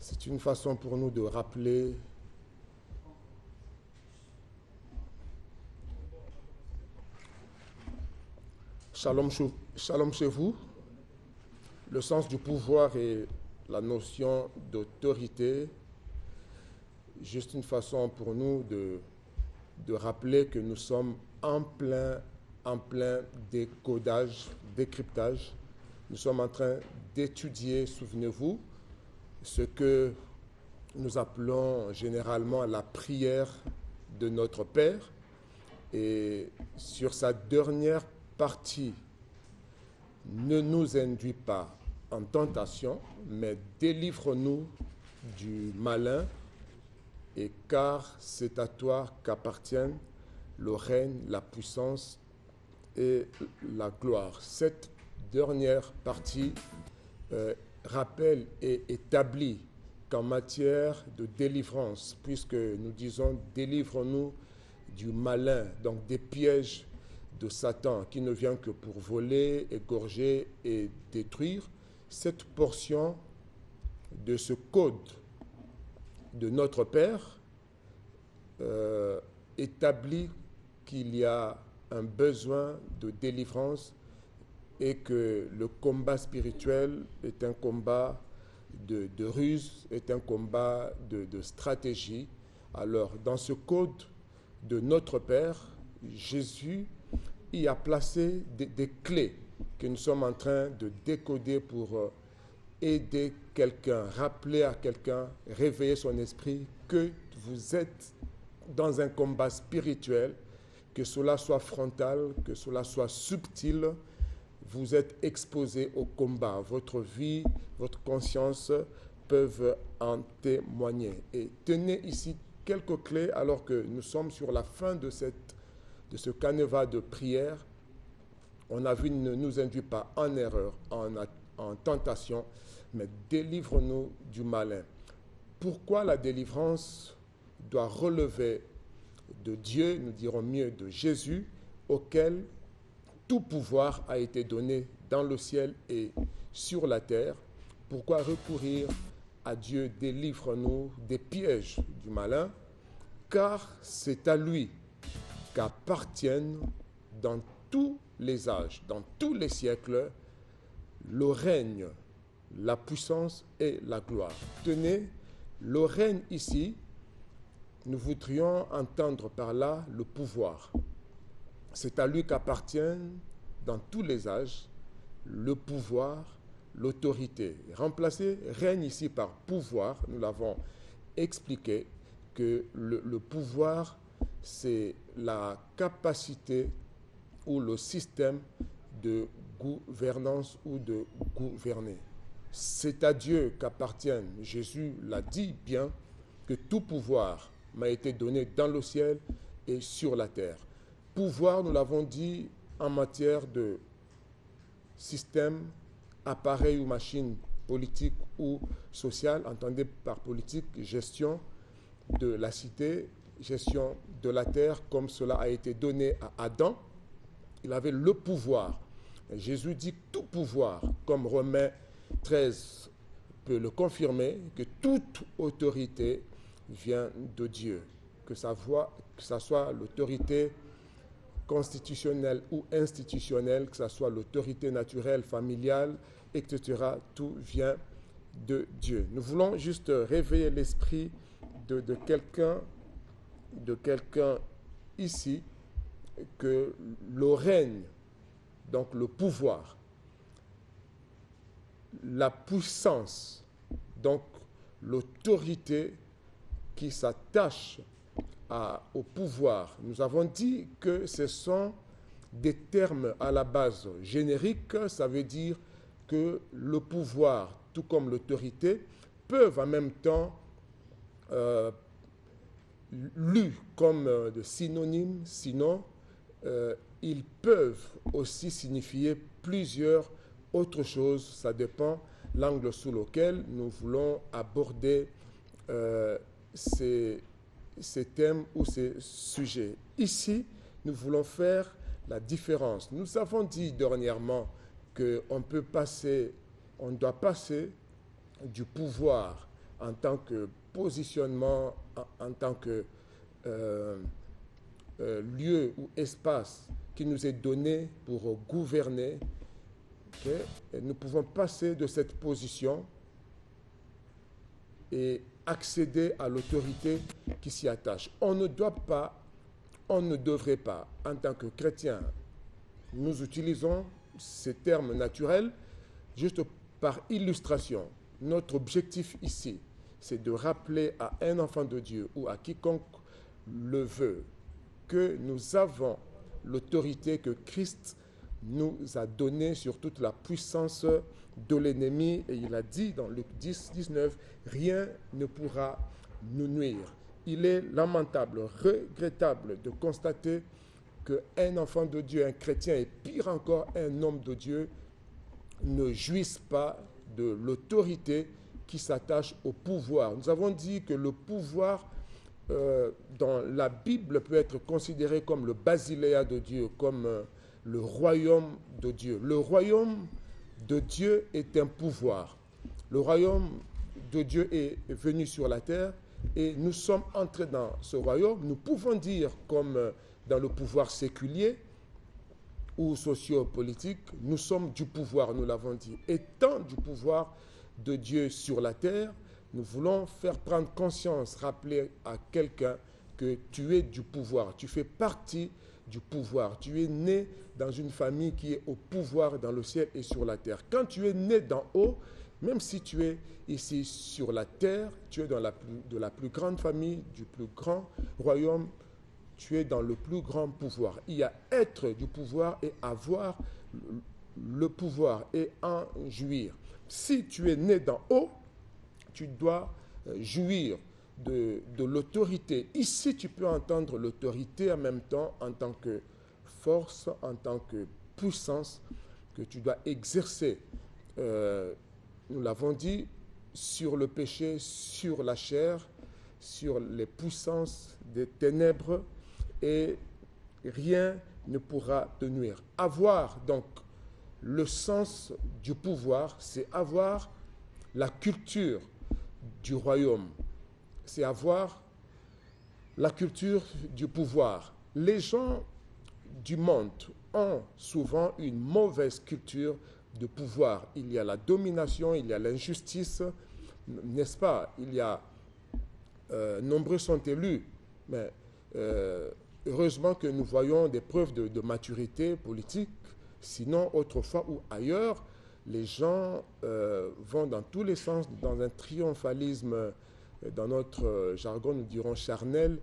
C'est une façon pour nous de rappeler Shalom chez vous, le sens du pouvoir et la notion d'autorité, juste une façon pour nous de rappeler que nous sommes en plein décodage, décryptage. Nous sommes en train d'étudier, souvenez-vous, ce que nous appelons généralement la prière de notre Père. Et sur sa dernière partie, ne nous induis pas en tentation, mais délivre-nous du malin, et car c'est à toi qu'appartiennent le règne, la puissance et la gloire. Cette dernière partie rappelle et établit qu'en matière de délivrance, puisque nous disons délivre-nous du malin, donc des pièges de Satan qui ne vient que pour voler, égorger et détruire, cette portion de ce code de notre Père établit qu'il y a un besoin de délivrance et que le combat spirituel est un combat de ruse, est un combat de stratégie. Alors, dans ce code de notre Père, Jésus y a placé des clés que nous sommes en train de décoder pour aider quelqu'un, rappeler à quelqu'un, réveiller son esprit que vous êtes dans un combat spirituel, que cela soit frontal, que cela soit subtil, vous êtes exposé au combat. Votre vie, votre conscience peuvent en témoigner. Et tenez ici quelques clés alors que nous sommes sur la fin de ce canevas de prière. On a vu, ne nous induit pas en erreur, en tentation, mais délivre-nous du malin. Pourquoi la délivrance doit relever de Dieu, nous dirons mieux de Jésus, auquel tout pouvoir a été donné dans le ciel et sur la terre? Pourquoi recourir à Dieu? Délivre-nous des pièges du malin, car c'est à lui qu'appartiennent dans tous les âges, dans tous les siècles, le règne, la puissance et la gloire. Tenez, le règne ici, nous voudrions entendre par là le pouvoir. C'est à lui qu'appartiennent dans tous les âges le pouvoir, l'autorité. Remplacer règne ici par pouvoir, nous l'avons expliqué, que le pouvoir, c'est la capacité ou le système de gouvernance ou de gouverner. C'est à Dieu qu'appartiennent, Jésus l'a dit bien, que tout pouvoir m'a été donné dans le ciel et sur la terre. Pouvoir, nous l'avons dit, en matière de système, appareil ou machine politique ou sociale. Entendez par politique, gestion de la cité, gestion de la terre, comme cela a été donné à Adam. Il avait le pouvoir. Jésus dit tout pouvoir, comme Romains 13 peut le confirmer, que toute autorité vient de Dieu. Que ça soit l'autorité constitutionnelle ou institutionnelle, que ce soit l'autorité naturelle, familiale, etc. Tout vient de Dieu. Nous voulons juste réveiller l'esprit de quelqu'un ici, que le règne, donc le pouvoir, la puissance, donc l'autorité qui s'attache au pouvoir. Nous avons dit que ce sont des termes à la base génériques, ça veut dire que le pouvoir, tout comme l'autorité, peuvent en même temps lus comme de synonymes, sinon ils peuvent aussi signifier plusieurs autres choses. Ça dépend l'angle sous lequel nous voulons aborder ces thèmes ou ces sujets. Ici, nous voulons faire la différence. Nous avons dit dernièrement qu'on doit passer du pouvoir en tant que positionnement, en tant que lieu ou espace qui nous est donné pour gouverner, okay, nous pouvons passer de cette position et accéder à l'autorité qui s'y attache. On ne devrait pas, en tant que chrétien, nous utilisons ces termes naturels juste par illustration. Notre objectif ici, c'est de rappeler à un enfant de Dieu ou à quiconque le veut que nous avons l'autorité que Christ nous a donnée sur toute la puissance de l'ennemi. Et il a dit dans Luc 10, 19, rien ne pourra nous nuire. Il est lamentable, regrettable de constater qu'un enfant de Dieu, un chrétien et pire encore un homme de Dieu ne jouissent pas de l'autorité qui s'attache au pouvoir. Nous avons dit que le pouvoir dans la Bible peut être considéré comme le basileia de Dieu, comme le royaume de Dieu. Le royaume de Dieu est un pouvoir. Le royaume de Dieu est venu sur la terre et nous sommes entrés dans ce royaume. Nous pouvons dire, comme dans le pouvoir séculier ou sociopolitique, nous sommes du pouvoir, nous l'avons dit. Étant du pouvoir de Dieu sur la terre, nous voulons faire prendre conscience, rappeler à quelqu'un que tu es du pouvoir, tu fais partie du pouvoir. Tu es né dans une famille qui est au pouvoir dans le ciel et sur la terre. Quand tu es né d'en haut, même si tu es ici sur la terre, tu es dans de la plus grande famille, du plus grand royaume, tu es dans le plus grand pouvoir. Il y a être du pouvoir et avoir le pouvoir et en jouir. Si tu es né d'en haut, tu dois jouir de l'autorité. Ici, tu peux entendre l'autorité en même temps en tant que force, en tant que puissance que tu dois exercer. Nous l'avons dit, sur le péché, sur la chair, sur les puissances des ténèbres, et rien ne pourra te nuire. Avoir donc le sens du pouvoir, c'est avoir la culture du royaume, c'est avoir la culture du pouvoir. Les gens du monde ont souvent une mauvaise culture de pouvoir. Il y a la domination, il y a l'injustice, n'est-ce pas? Il y a nombreux sont élus, mais heureusement que nous voyons des preuves de maturité politique. Sinon, autrefois ou ailleurs, les gens vont dans tous les sens, dans un triomphalisme, dans notre jargon, nous dirons charnel,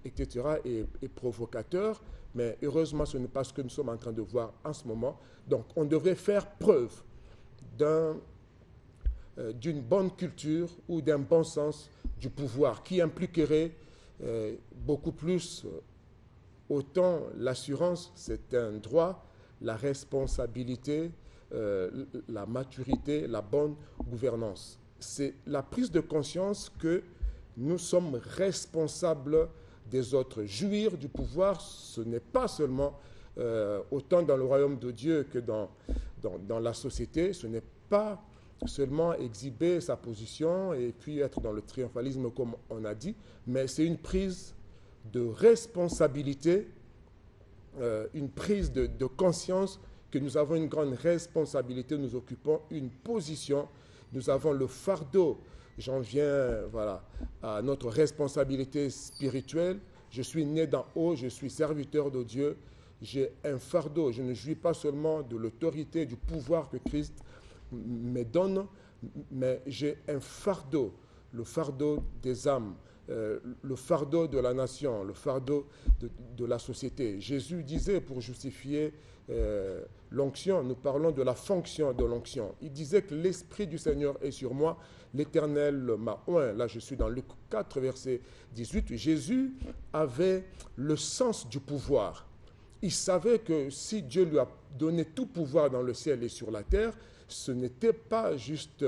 etc., et provocateur. Mais heureusement, ce n'est pas ce que nous sommes en train de voir en ce moment. Donc, on devrait faire preuve d'une bonne culture ou d'un bon sens du pouvoir qui impliquerait beaucoup plus, autant l'assurance, c'est un droit, la responsabilité, la maturité, la bonne gouvernance. C'est la prise de conscience que nous sommes responsables des autres. Jouir du pouvoir, ce n'est pas seulement, autant dans le royaume de Dieu que dans la société, ce n'est pas seulement exhiber sa position et puis être dans le triomphalisme comme on a dit, mais c'est une prise de responsabilité, une prise de conscience que nous avons une grande responsabilité, nous occupons une position, nous avons le fardeau. J'en viens à notre responsabilité spirituelle. Je suis né d'en haut, je suis serviteur de Dieu, j'ai un fardeau. Je ne jouis pas seulement de l'autorité, du pouvoir que Christ me donne, mais j'ai un fardeau, le fardeau des âmes, le fardeau de la nation, le fardeau de la société. Jésus disait, pour justifier l'onction, nous parlons de la fonction de l'onction. Il disait que l'Esprit du Seigneur est sur moi, l'Éternel m'a oint. Là, je suis dans Luc 4, verset 18. Jésus avait le sens du pouvoir. Il savait que si Dieu lui a donné tout pouvoir dans le ciel et sur la terre, ce n'était pas juste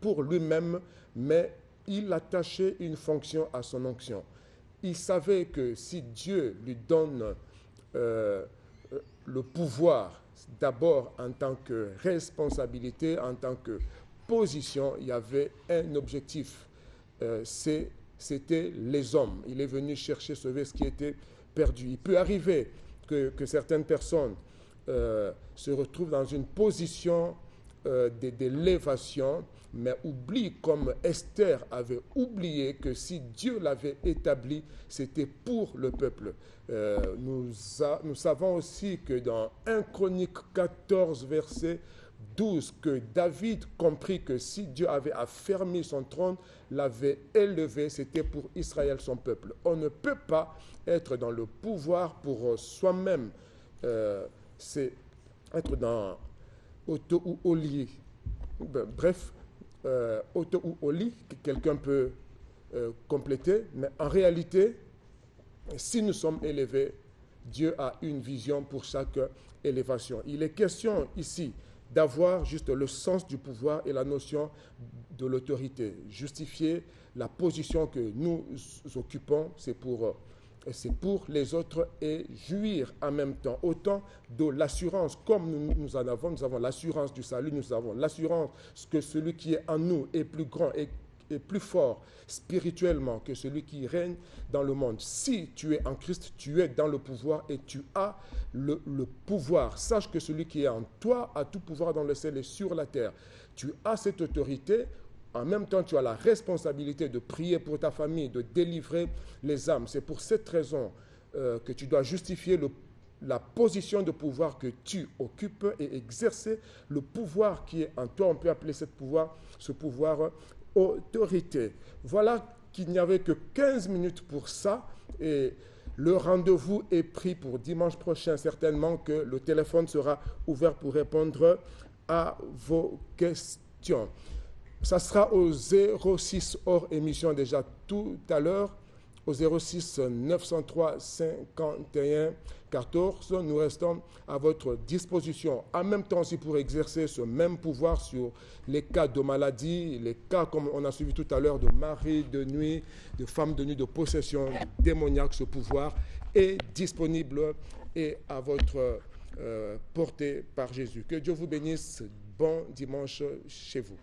pour lui-même, mais il attachait une fonction à son onction. Il savait que si Dieu lui donne le pouvoir, d'abord en tant que responsabilité, en tant que position, il y avait un objectif. c'était les hommes. Il est venu chercher, sauver ce qui était perdu. Il peut arriver que certaines personnes se retrouvent dans une position d'élévation, mais oublient, comme Esther avait oublié, que si Dieu l'avait établi, c'était pour le peuple. Nous savons aussi que dans 1 Chronique 14, verset 12, que David comprit que si Dieu avait affermi son trône, l'avait élevé, c'était pour Israël, son peuple. On ne peut pas être dans le pouvoir pour soi-même. C'est être dans auto ou oli. Bref, auto ou oli, quelqu'un peut compléter, mais en réalité, si nous sommes élevés, Dieu a une vision pour chaque élévation. Il est question ici d'avoir juste le sens du pouvoir et la notion de l'autorité. Justifier la position que nous occupons, c'est pour les autres, et jouir en même temps autant de l'assurance, comme nous avons l'assurance du salut, nous avons l'assurance que celui qui est en nous est plus grand et plus fort spirituellement que celui qui règne dans le monde. Si tu es en Christ, tu es dans le pouvoir et tu as le pouvoir. Sache que celui qui est en toi a tout pouvoir dans le ciel et sur la terre. Tu as cette autorité. En même temps, tu as la responsabilité de prier pour ta famille, de délivrer les âmes. C'est pour cette raison que tu dois justifier la position de pouvoir que tu occupes et exercer le pouvoir qui est en toi. On peut appeler ce pouvoir autorité. Voilà qu'il n'y avait que 15 minutes pour ça, et le rendez-vous est pris pour dimanche prochain. Certainement que le téléphone sera ouvert pour répondre à vos questions. Ça sera au 06 hors émission déjà tout à l'heure, au 06 903 51 14. Nous restons à votre disposition. En même temps aussi pour exercer ce même pouvoir sur les cas de maladie, les cas comme on a suivi tout à l'heure de mari de nuit, de femme de nuit, de possession démoniaque. Ce pouvoir est disponible et à votre portée par Jésus. Que Dieu vous bénisse. Bon dimanche chez vous.